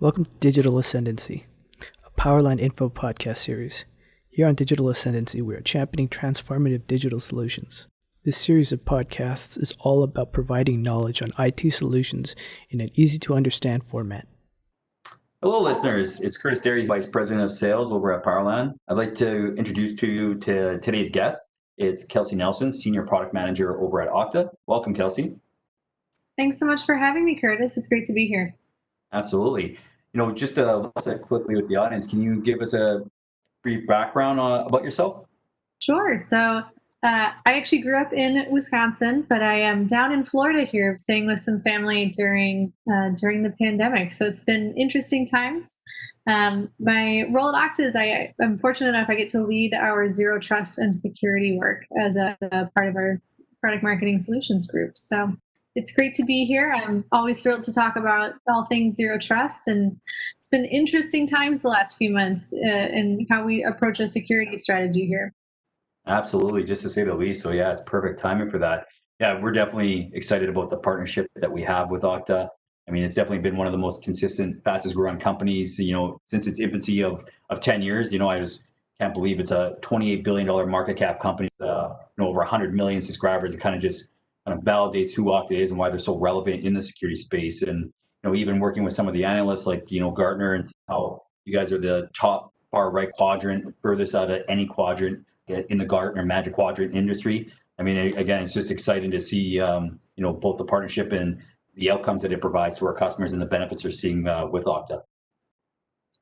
Welcome to Digital Ascendancy, a Powerland info podcast series. Here on Digital Ascendancy, we are championing transformative digital solutions. This series of podcasts is all about providing knowledge on IT solutions in an easy-to-understand format. Hello, listeners. It's Dery, Vice President of Sales over at Powerland. I'd like to introduce to you to today's guest. It's Kelsey Nelson, Senior Product Manager over at Okta. Welcome, Kelsey. Thanks so much for having me, Curtis. It's great to be here. Absolutely. Just to quickly with the audience, can you give us a brief background about yourself? Sure. So I actually grew up in Wisconsin, but I am down in Florida here, staying with some family during the pandemic. So it's been interesting times. My role at Okta is I'm fortunate enough I get to lead our zero trust and security work as a part of our product marketing solutions group. So it's great to be here. I'm always thrilled to talk about all things zero trust, and it's been interesting times the last few months in how we approach a security strategy here. Absolutely, just to say the least. So yeah, it's perfect timing for that. Yeah, we're definitely excited about the partnership that we have with Okta. I mean, it's definitely been one of the most consistent, fastest growing companies, since its infancy of 10 years. I just can't believe it's a $28 billion market cap company, over 100 million subscribers. It kind of validates who Okta is and why they're so relevant in the security space. And, even working with some of the analysts like, Gartner, and how you guys are the top far right quadrant, furthest out of any quadrant in the Gartner Magic Quadrant industry. I mean, again, it's just exciting to see, both the partnership and the outcomes that it provides to our customers and the benefits they're seeing with Okta.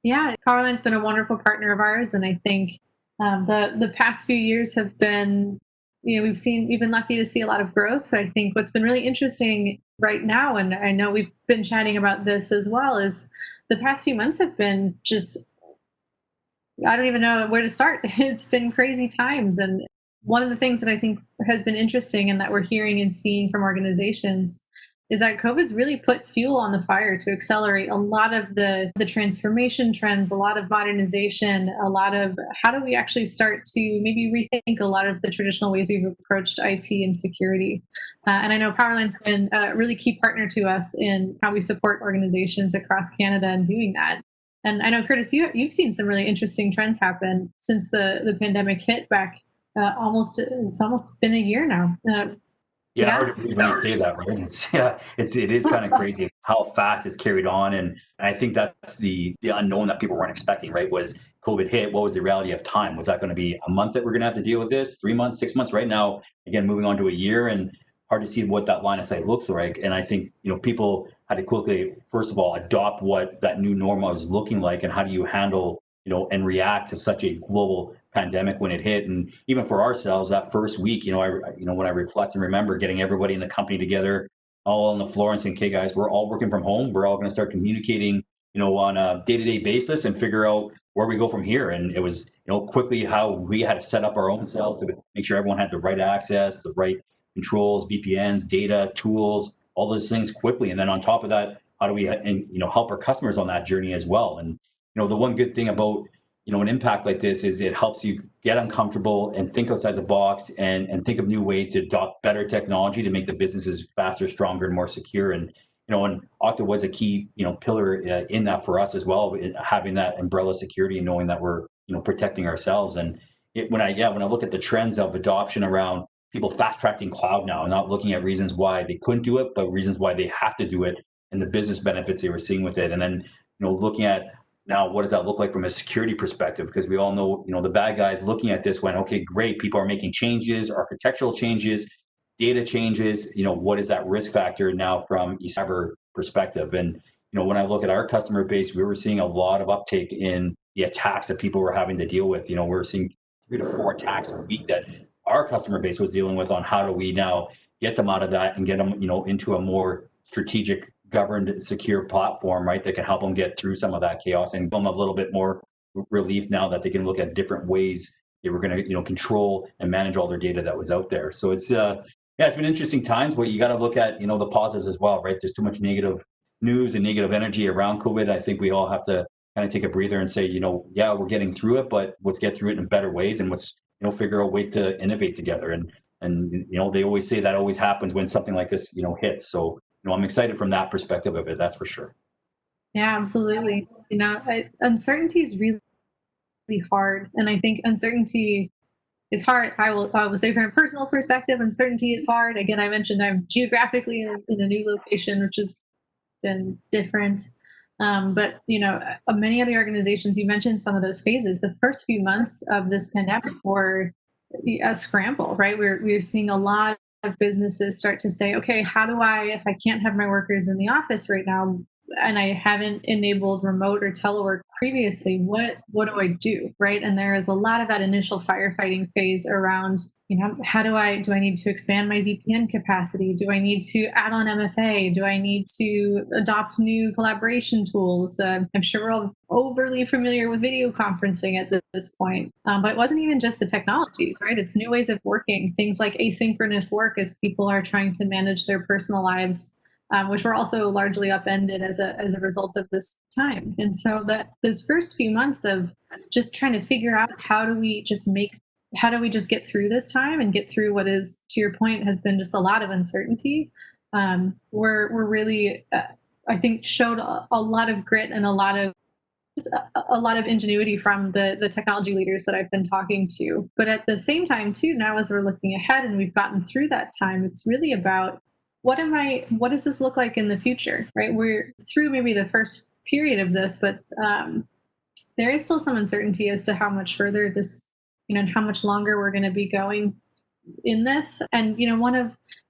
Yeah, Powerland's been a wonderful partner of ours, and I think the past few years have been, we've been lucky to see a lot of growth. I think what's been really interesting right now, and I know we've been chatting about this as well, is the past few months have been just, I don't even know where to start. It's been crazy times. And one of the things that I think has been interesting and that we're hearing and seeing from organizations is that COVID's really put fuel on the fire to accelerate a lot of the transformation trends, a lot of modernization, a lot of how do we actually start to maybe rethink a lot of the traditional ways we've approached IT and security. And I know Powerland's been a really key partner to us in how we support organizations across Canada in doing that. And I know, Curtis, you've seen some really interesting trends happen since the pandemic hit back. It's almost been a year now. Yeah, hard to believe when you say that, right? It is kind of crazy how fast it's carried on, and I think that's the unknown that people weren't expecting, right? Was COVID hit? What was the reality of time? Was that going to be a month that we're going to have to deal with this? 3 months, 6 months? Right now, again, moving on to a year, and hard to see what that line of sight looks like. And I think people had to quickly, first of all, adopt what that new normal is looking like, and how do you handle and react to such a global pandemic when it hit. And even for ourselves, that first week, when I reflect and remember getting everybody in the company together, all on the floor and saying, "Okay, guys, we're all working from home. We're all going to start communicating, on a day-to-day basis and figure out where we go from here." And it was, quickly how we had to set up our own selves to make sure everyone had the right access, the right controls, VPNs, data, tools, all those things quickly. And then on top of that, how do we, help our customers on that journey as well? And the one good thing about an impact like this is it helps you get uncomfortable and think outside the box and think of new ways to adopt better technology to make the businesses faster, stronger, and more secure. And and Okta was a key pillar in that for us as well, having that umbrella security and knowing that we're protecting ourselves. And when I look at the trends of adoption around people fast tracking cloud now, not looking at reasons why they couldn't do it, but reasons why they have to do it and the business benefits they were seeing with it. And then looking at now, what does that look like from a security perspective? Because we all know, the bad guys looking at this went, okay, great. People are making changes, architectural changes, data changes. What is that risk factor now from a cyber perspective? And, when I look at our customer base, we were seeing a lot of uptake in the attacks that people were having to deal with. We're seeing 3 to 4 attacks a week that our customer base was dealing with on how do we now get them out of that and get them, into a more strategic governed, secure platform, right, that can help them get through some of that chaos and give them a little bit more relief now that they can look at different ways they were going to, control and manage all their data that was out there. So it's it's been interesting times, but you got to look at the positives as well, right? There's too much negative news and negative energy around COVID. I think we all have to kind of take a breather and say, we're getting through it, but let's get through it in better ways, and let's figure out ways to innovate together. And they always say that always happens when something like this hits. So I'm excited from that perspective of it, that's for sure. Yeah, absolutely. Uncertainty is really hard. And I think uncertainty is hard. I will say from a personal perspective, uncertainty is hard. Again, I mentioned I'm geographically in a new location, which has been different. But many of the organizations, you mentioned some of those phases. The first few months of this pandemic were a scramble, right? We're seeing a lot of businesses start to say, okay, how do I, if I can't have my workers in the office right now, and I haven't enabled remote or telework previously, what do I do, right? And there is a lot of that initial firefighting phase around, how do I need to expand my VPN capacity? Do I need to add on MFA? Do I need to adopt new collaboration tools? I'm sure we're all overly familiar with video conferencing at this point, but it wasn't even just the technologies, right? It's new ways of working, things like asynchronous work as people are trying to manage their personal lives, which were also largely upended as a result of this time. And so that those first few months of just trying to figure out how do we just get through this time and get through what is, to your point, has been just a lot of uncertainty. We're really, I think, showed a lot of grit and a lot of ingenuity from the technology leaders that I've been talking to. But at the same time, too, now as we're looking ahead and we've gotten through that time, it's really about what does this look like in the future, right? We're through maybe the first period of this, but there is still some uncertainty as to how much further this, and how much longer we're going to be going in this. And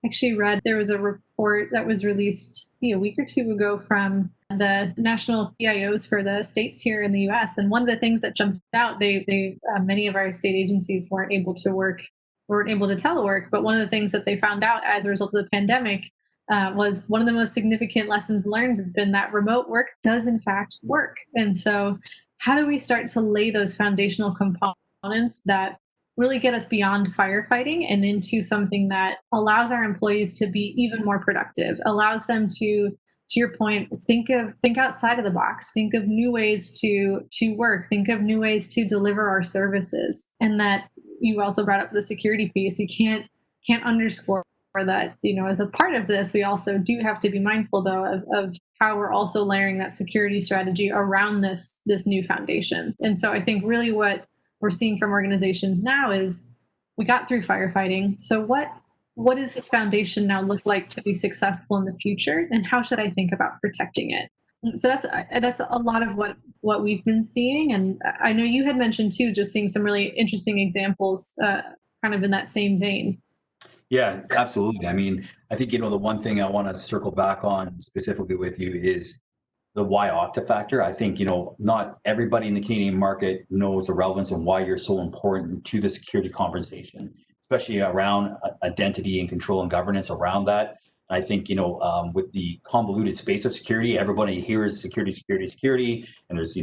actually read, there was a report that was released a week or two ago from the national CIOs for the states here in the US. And one of the things that jumped out, they many of our state agencies weren't able to telework, but one of the things that they found out as a result of the pandemic was one of the most significant lessons learned has been that remote work does in fact work. And so how do we start to lay those foundational components that really get us beyond firefighting and into something that allows our employees to be even more productive, allows them to your point, think outside of the box, think of new ways to work, think of new ways to deliver our services. And that you also brought up the security piece. You can't underscore that, as a part of this, we also do have to be mindful though of how we're also layering that security strategy around this new foundation. And so I think really what we're seeing from organizations now is we got through firefighting. So what does this foundation now look like to be successful in the future? And how should I think about protecting it? So that's a lot of what we've been seeing. And I know you had mentioned too, just seeing some really interesting examples kind of in that same vein. Yeah, absolutely. I mean, I think, the one thing I want to circle back on specifically with you is the why Okta factor. I think, not everybody in the Canadian market knows the relevance and why you're so important to the security conversation, especially around identity and control and governance around that. I think, with the convoluted space of security, everybody hears security, security, security. And there's,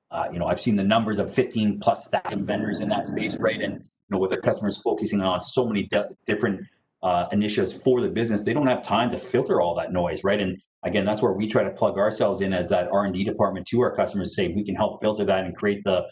I've seen the numbers of 15 plus staffing vendors in that space, right? And, with their customers focusing on so many different initiatives for the business, they don't have time to filter all that noise, right? And again, that's where we try to plug ourselves in as that R&D department to our customers, say we can help filter that and create the,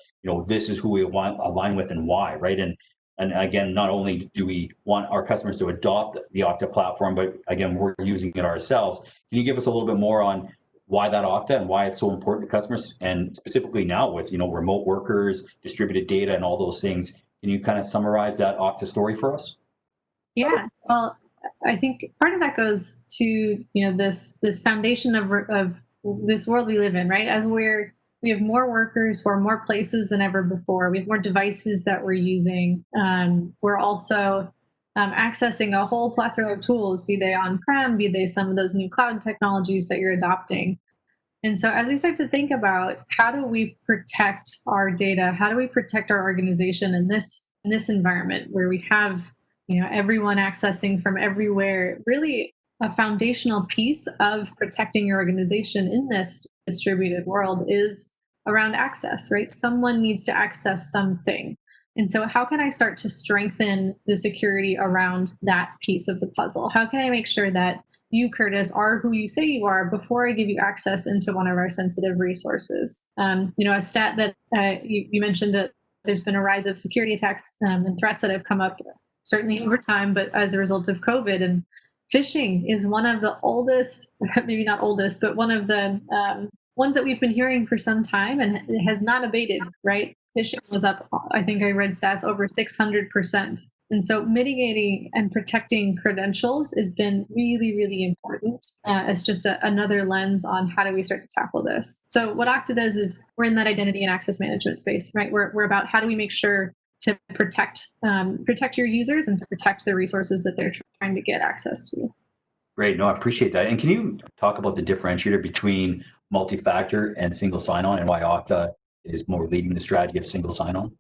this is who we want align with and why, right? And again, not only do we want our customers to adopt the Okta platform, but again, we're using it ourselves. Can you give us a little bit more on why that Okta and why it's so important to customers, and specifically now with remote workers, distributed data, and all those things? Can you kind of summarize that Okta story for us? Yeah, well, I think part of that goes to this foundation of this world we live in, right? As we have more workers, we're more places than ever before. We have more devices that we're using. We're also accessing a whole plethora of tools, be they on-prem, be they some of those new cloud technologies that you're adopting. And so as we start to think about how do we protect our data, how do we protect our organization in this environment where we have everyone accessing from everywhere, really a foundational piece of protecting your organization in this distributed world is around access, right? Someone needs to access something. And so how can I start to strengthen the security around that piece of the puzzle? How can I make sure that you, Curtis, are who you say you are before I give you access into one of our sensitive resources? A stat that you mentioned, that there's been a rise of security attacks and threats that have come up certainly over time, but as a result of COVID. And phishing is one of the oldest, maybe not oldest, but one of the ones that we've been hearing for some time, and it has not abated, right? Phishing was up, I think I read stats over 600%. And so mitigating and protecting credentials has been really, really important as just another lens on how do we start to tackle this. So what Okta does is we're in that identity and access management space, right? We're about how do we make sure to protect your users and to protect the resources that they're trying to get access to. Great. No, I appreciate that. And can you talk about the differentiator between multi-factor and single sign-on and why Okta is more leading the strategy of single sign-on?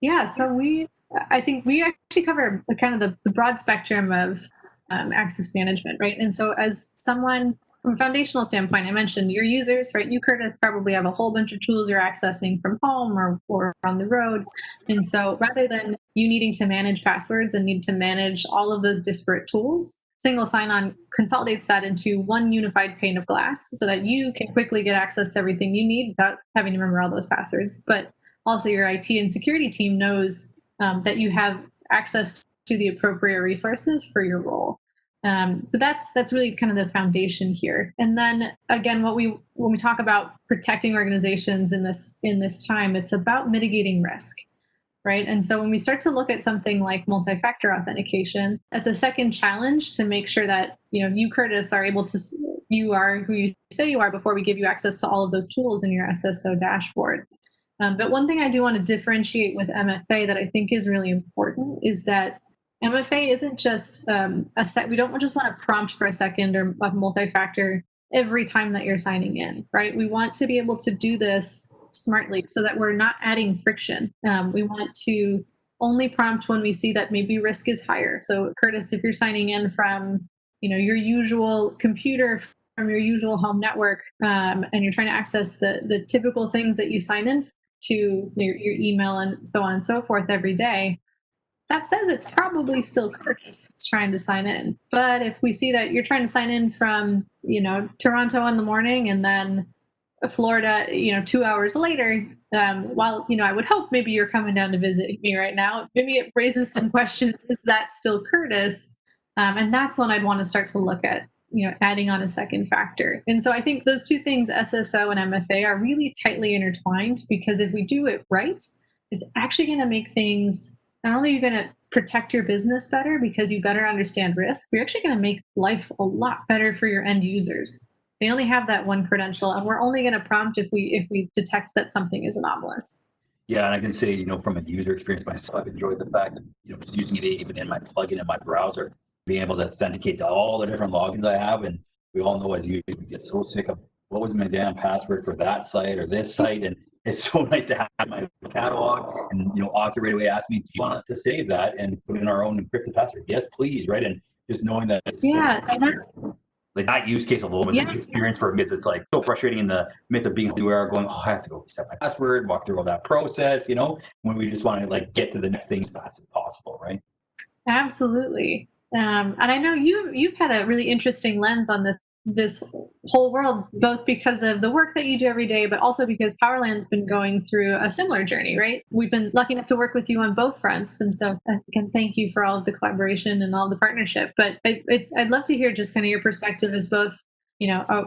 Yeah, so I think we actually cover kind of the broad spectrum of access management, right? And so as someone from a foundational standpoint, I mentioned your users, right? You, Curtis, probably have a whole bunch of tools you're accessing from home or on the road. And so rather than you needing to manage passwords and need to manage all of those disparate tools, single sign-on consolidates that into one unified pane of glass so that you can quickly get access to everything you need without having to remember all those passwords. But also your IT and security team knows that you have access to the appropriate resources for your role. So that's really kind of the foundation here. And then again, when we talk about protecting organizations in this time, it's about mitigating risk. Right. And so when we start to look at something like multi-factor authentication, that's a second challenge to make sure that, you, Curtis, are able to, you are who you say you are before we give you access to all of those tools in your SSO dashboard. But one thing I do want to differentiate with MFA that I think is really important is that MFA isn't just we don't just want to prompt for a second or a multi-factor every time that you're signing in, right? We want to be able to do this smartly so that we're not adding friction. We want to only prompt when we see that maybe risk is higher. So Curtis, if you're signing in from your usual computer, from your usual home network, and you're trying to access the typical things that you sign in to your email and so on and so forth every day, that says it's probably still Curtis who's trying to sign in. But if we see that you're trying to sign in from Toronto in the morning and then Florida, 2 hours later, while, I would hope maybe you're coming down to visit me right now, maybe it raises some questions. Is that still Curtis? And that's when I'd want to start to look at, adding on a second factor. And so I think those two things, SSO and MFA, are really tightly intertwined, because if we do it right, it's actually going to make things, not only are you going to protect your business better because you better understand risk, we're actually going to make life a lot better for your end users. They only have that one credential, and we're only going to prompt if we detect that something is anomalous. Yeah, and I can say, from a user experience myself, I've enjoyed the fact of, just using it even in my plugin in my browser, being able to authenticate to all the different logins I have. And we all know as users, we get so sick of what was my damn password for that site or this site. And it's so nice to have my catalog, and, Okta right away asked me, do you want us to save that and put in our own encrypted password? Yes, please. Right. And just knowing that it's like that use case alone was an experience for me. It's like so frustrating in the midst of being everywhere, going, I have to go reset my password, walk through all that process, when we just want to get to the next thing as fast as possible, right? Absolutely. And I know you've had a really interesting lens on this whole world, both because of the work that you do every day, but also because Powerland's been going through a similar journey, right? We've been lucky enough to work with you on both fronts. And so again, thank you for all of the collaboration and all of the partnership. But I'd love to hear just kind of your perspective as both,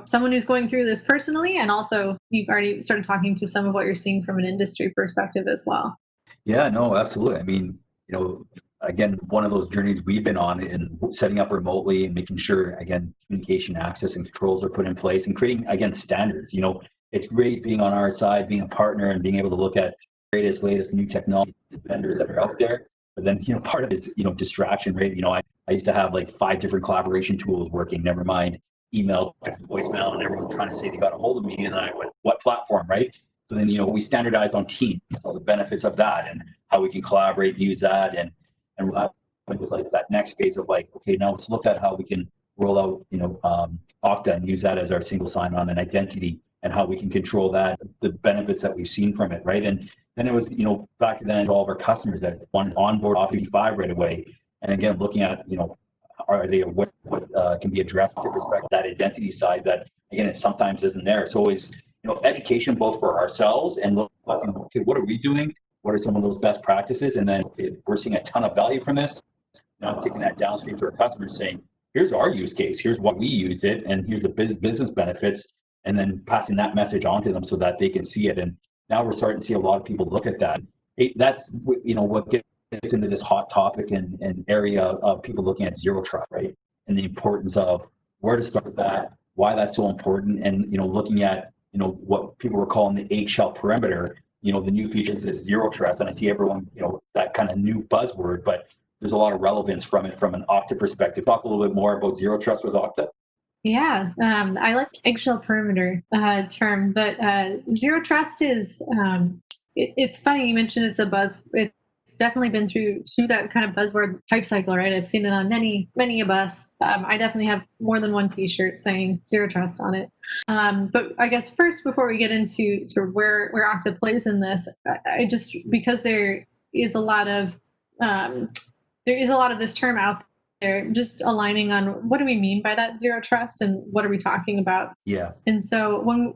someone who's going through this personally, and also you've already started talking to some of what you're seeing from an industry perspective as well. Yeah, no, absolutely. I mean, again, one of those journeys we've been on in setting up remotely and making sure, again, communication access and controls are put in place and creating, again, standards. It's great being on our side, being a partner and being able to look at latest new technology vendors that are out there. But then, part of it is, distraction, right? I used to have like 5 different collaboration tools working, never mind email, voicemail, and everyone trying to say they got a hold of me. And I went, what platform, right? So then, we standardized on Teams, all the benefits of that and how we can collaborate, use that. And it was like that next phase of like, okay, now let's look at how we can roll out, Okta and use that as our single sign-on and identity, and how we can control that, the benefits that we've seen from it, right? And then it was, back then, all of our customers that wanted to onboard Office 365 right away. And again, looking at, are they aware what can be addressed with respect to that identity side that, again, it sometimes isn't there. It's always, education both for ourselves and looking, okay, what are we doing? What are some of those best practices? And then we're seeing a ton of value from this. Now taking that downstream to our customers saying, here's our use case, here's why we used it, and here's the business benefits. and then passing that message on to them so that they can see it. And now we're starting to see a lot of people look at that. That's what gets into this hot topic and area of people looking at zero trust, right? And the importance of where to start that, why that's so important, and looking at what people were calling the eggshell perimeter. The new features is zero trust, and I see everyone that kind of new buzzword, but there's a lot of relevance from it from an Okta perspective. Talk a little bit more about zero trust with Okta. Yeah, I like eggshell perimeter term, but zero trust is, it's funny you mentioned it's a buzz. It's definitely been through that kind of buzzword hype cycle, right? I've seen it on many a bus. I definitely have more than one T-shirt saying zero trust on it. But I guess first, before we get into sort of where Okta plays in this, I just, because there is a lot of this term out there, just aligning on what do we mean by that zero trust and what are we talking about? Yeah. And so when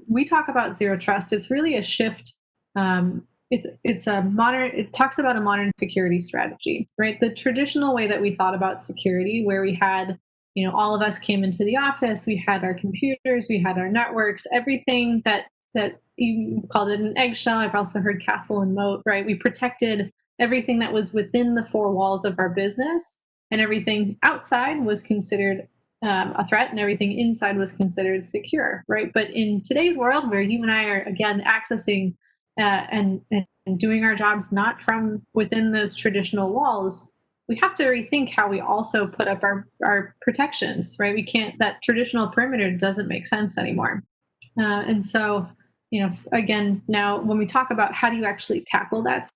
we talk about zero trust, it's really a shift. It talks about a modern security strategy, right? The traditional way that we thought about security, where we had, all of us came into the office, we had our computers, we had our networks, everything that you called it an eggshell. I've also heard castle and moat, right? We protected everything that was within the four walls of our business, and everything outside was considered a threat, and everything inside was considered secure, right? But in today's world, where you and I are again accessing and doing our jobs not from within those traditional walls, we have to rethink how we also put up our protections, right? We can't, that traditional perimeter doesn't make sense anymore. And so, again, now when we talk about how do you actually tackle that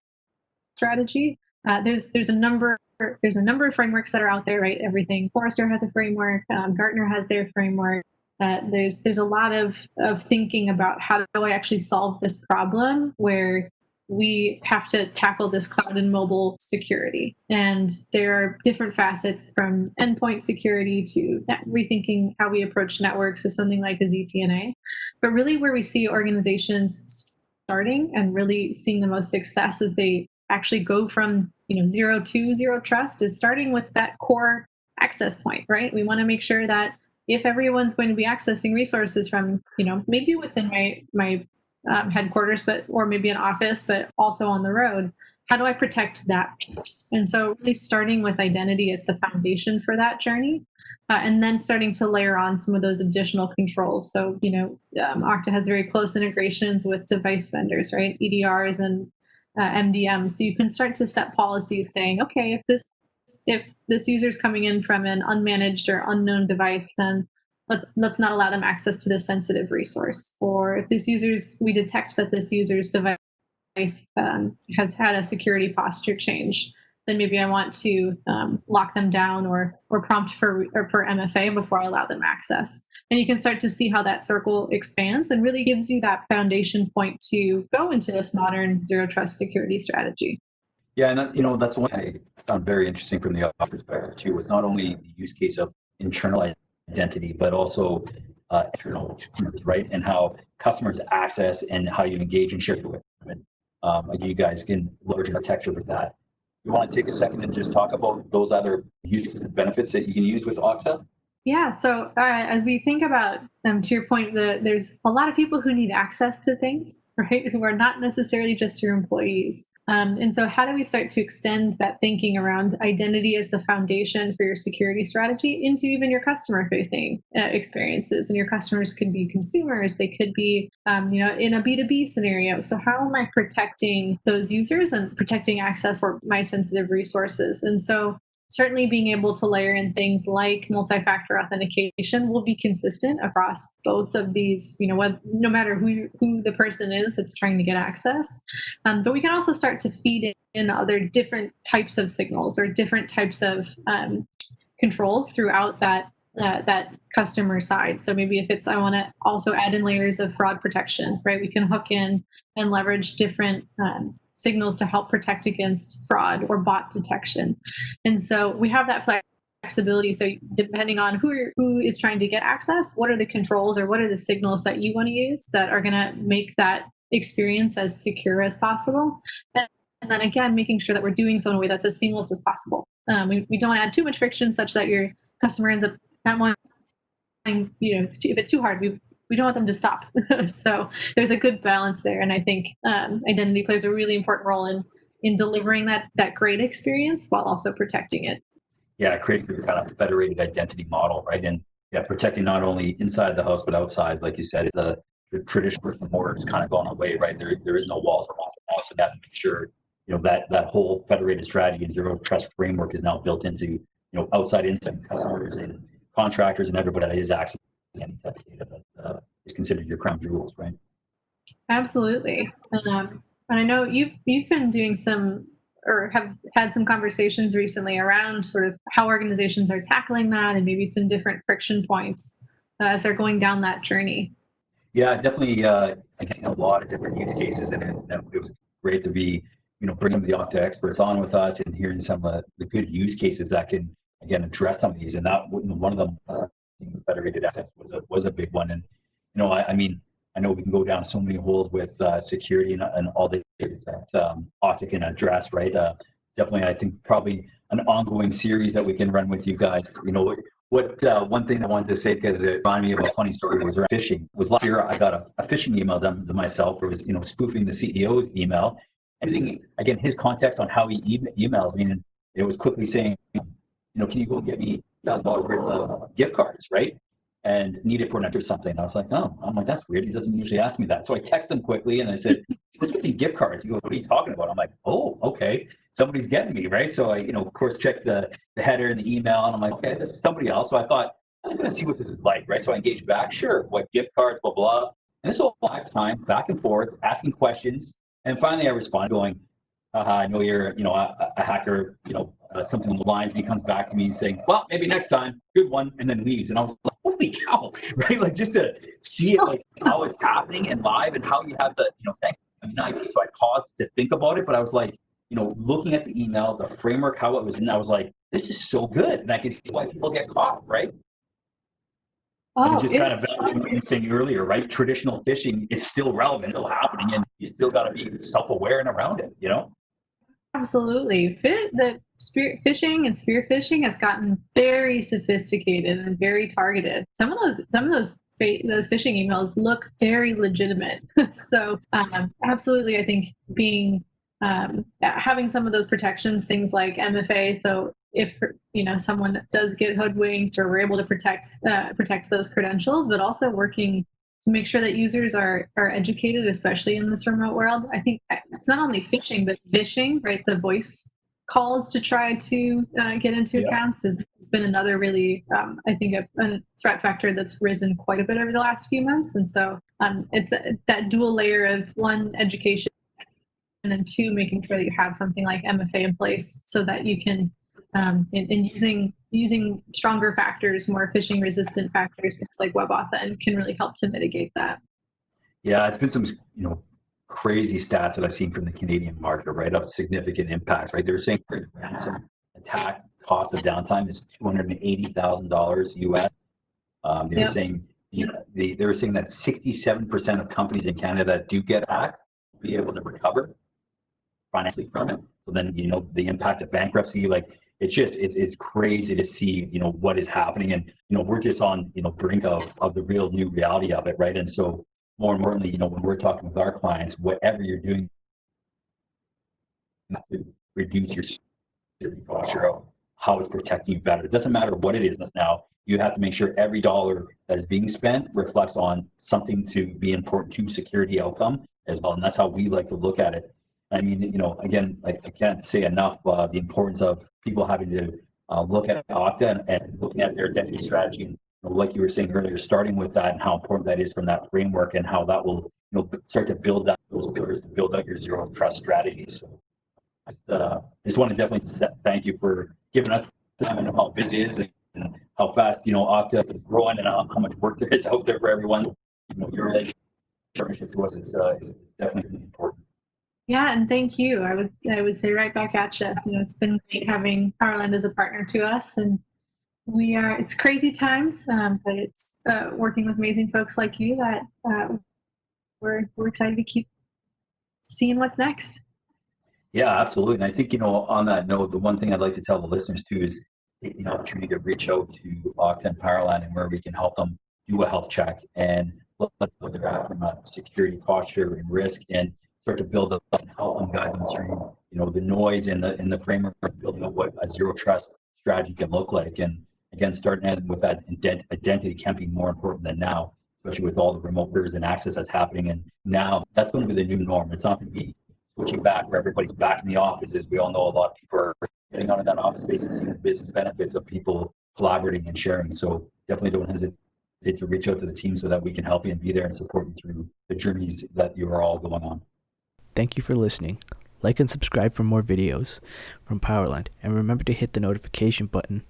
strategy, there's a number of frameworks that are out there, right? Everything. Forrester has a framework. Gartner has their framework. There's a lot of thinking about how do I actually solve this problem where we have to tackle this cloud and mobile security. And there are different facets, from endpoint security to rethinking how we approach networks with something like a ZTNA. But really where we see organizations starting and really seeing the most success as they actually go from zero to zero trust is starting with that core access point, right? We want to make sure that if everyone's going to be accessing resources from maybe within my headquarters, or maybe an office, but also on the road, how do I protect that piece? And so really starting with identity as the foundation for that journey, and then starting to layer on some of those additional controls. So Okta has very close integrations with device vendors, right? EDRs and MDM. So you can start to set policies saying, okay, if this user's coming in from an unmanaged or unknown device, then let's not allow them access to this sensitive resource. Or if we detect that this user's device has had a security posture change, then maybe I want to lock them down or prompt for MFA before I allow them access. And you can start to see how that circle expands and really gives you that foundation point to go into this modern zero trust security strategy. Yeah, and that's one I found very interesting from the other perspective too, was not only the use case of internal identity, but also external, right? And how customers access and how you engage and share with them. You guys can leverage architecture with that. You want to take a second and just talk about those other use benefits that you can use with Okta? Yeah. So as we think about, to your point, there's a lot of people who need access to things, right? Who are not necessarily just your employees. And so how do we start to extend that thinking around identity as the foundation for your security strategy into even your customer facing experiences? And your customers could be consumers. They could be, in a B2B scenario. So how am I protecting those users and protecting access for my sensitive resources? And so certainly being able to layer in things like multi-factor authentication will be consistent across both of these, no matter who the person is that's trying to get access. But we can also start to feed in other different types of signals or different types of controls throughout that customer side. So maybe if I want to also add in layers of fraud protection, right? We can hook in and leverage different signals to help protect against fraud or bot detection. And so we have that flexibility. So depending on who is trying to get access, what are the controls or what are the signals that you want to use that are going to make that experience as secure as possible? And then again, making sure that we're doing so in a way that's as seamless as possible. We don't add too much friction such that your customer ends up not wanting, if it's too hard, we we don't want them to stop. So there's a good balance there, and I think identity plays a really important role in delivering that great experience while also protecting it. Yeah, creating your kind of federated identity model, right? And yeah, protecting not only inside the house but outside, like you said, is the traditional brick and mortar is kind of gone away, right? There is no walls around the house, so you have to make sure that whole federated strategy and zero trust framework is now built into outside inside customers and contractors and everybody that is accessing any type of data that is considered your crown jewels, right? Absolutely. And I know you've been doing some or have had some conversations recently around sort of how organizations are tackling that and maybe some different friction points as they're going down that journey. Yeah, definitely. I've seen a lot of different use cases, and it was great to be, bringing the Okta experts on with us and hearing some of the good use cases that can again address some of these. And that one of them, federated access, was a big one. And I mean, I know we can go down so many holes with security and all the areas that Okta can address, right? Definitely, I think probably an ongoing series that we can run with you guys. One thing I wanted to say, because it reminded me of a funny story, was around phishing. Was last year I got a phishing email done to myself. It was spoofing the CEO's email, and thinking, again, his context on how he emails me, and it was quickly saying, can you go get me $1,000 worth of gift cards, right? And need it for an or something. I was like, oh, I'm like, that's weird. He doesn't usually ask me that. So I text him quickly and I said, what's with these gift cards? He goes, what are you talking about? I'm like, oh, okay. Somebody's getting me, right? So I, of course, checked the header and the email, and I'm like, okay, this is somebody else. So I thought, I'm going to see what this is like, right? So I engaged back, sure, what gift cards, blah, blah. And this whole lifetime, back and forth, asking questions. And finally I respond going, I know you're, a hacker, something along the lines. And he comes back to me saying, well, maybe next time, good one, and then leaves. And I was like, holy cow, right? Like, just to see it, like how it's happening and live, and how you have to, thank IT. So I paused to think about it, but I was like, looking at the email, the framework, how it was, and I was like, this is so good. And I can see why people get caught, right? And it's just kind of what you were saying earlier, right? Traditional phishing is still relevant, still happening, and you still got to be self-aware and around it, Absolutely. The phishing and spear phishing has gotten very sophisticated and very targeted. Some of those phishing emails look very legitimate. So absolutely, I think having some of those protections, things like MFA. So if someone does get hoodwinked, or we're able to protect those credentials, but also working to make sure that users are educated, especially in this remote world. I think it's not only phishing, but vishing, right? The voice calls to try to get into accounts has been another really, I think, a threat factor that's risen quite a bit over the last few months. And so it's that dual layer of, one, education, and then two, making sure that you have something like MFA in place so that you can, in using stronger factors, more phishing resistant factors, things like WebAuthn, and can really help to mitigate that. Yeah, it's been some, crazy stats that I've seen from the Canadian market, right? Of significant impact, right? They're saying ransom attack cost of downtime is $280,000 US. They were saying, they were saying that 67% of companies in Canada that do get hacked will be able to recover financially from it. So then, the impact of bankruptcy, like, it's crazy to see, what is happening. And, we're just on, brink of the real new reality of it, right? And so more importantly, when we're talking with our clients, whatever you're doing to reduce your security posture of how it's protecting you better. It doesn't matter what it is now. You have to make sure every dollar that is being spent reflects on something to be important to security outcome as well. And that's how we like to look at it. I mean, again, like, I can't say enough the importance of people having to look at Okta and looking at their identity strategy. And like you were saying earlier, starting with that and how important that is from that framework, and how that will start to build out those pillars to build out your zero trust strategy. So I just want to definitely thank you for giving us time. I know how busy it is and how fast Okta is growing, and how much work there is out there for everyone. Your relationship to us is definitely important. Yeah, and thank you. I would say right back at you. It's been great having Powerland as a partner to us, and it's crazy times, but it's working with amazing folks like you that we're excited to keep seeing what's next. Yeah, absolutely. And I think, on that note, the one thing I'd like to tell the listeners too is take the opportunity to reach out to Okta and Powerland, and where we can help them do a health check and what they're at from a security posture and risk, and start to build up and help them guide them through, the noise in the framework of building up what a zero trust strategy can look like. And again, starting with that identity can't be more important than now, especially with all the remote peers and access that's happening. And now that's going to be the new norm. It's not going to be switching back where everybody's back in the offices. We all know a lot of people are getting out of that office space and seeing the business benefits of people collaborating and sharing. So definitely don't hesitate to reach out to the team so that we can help you and be there and support you through the journeys that you are all going on. Thank you for listening. Like and subscribe for more videos from Powerland, and remember to hit the notification button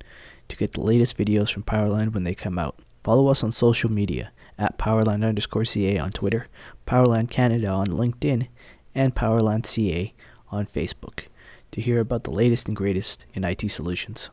to get the latest videos from Powerland when they come out. Follow us on social media at Powerland_CA on Twitter, Powerland Canada on LinkedIn, and Powerland CA on Facebook to hear about the latest and greatest in IT solutions.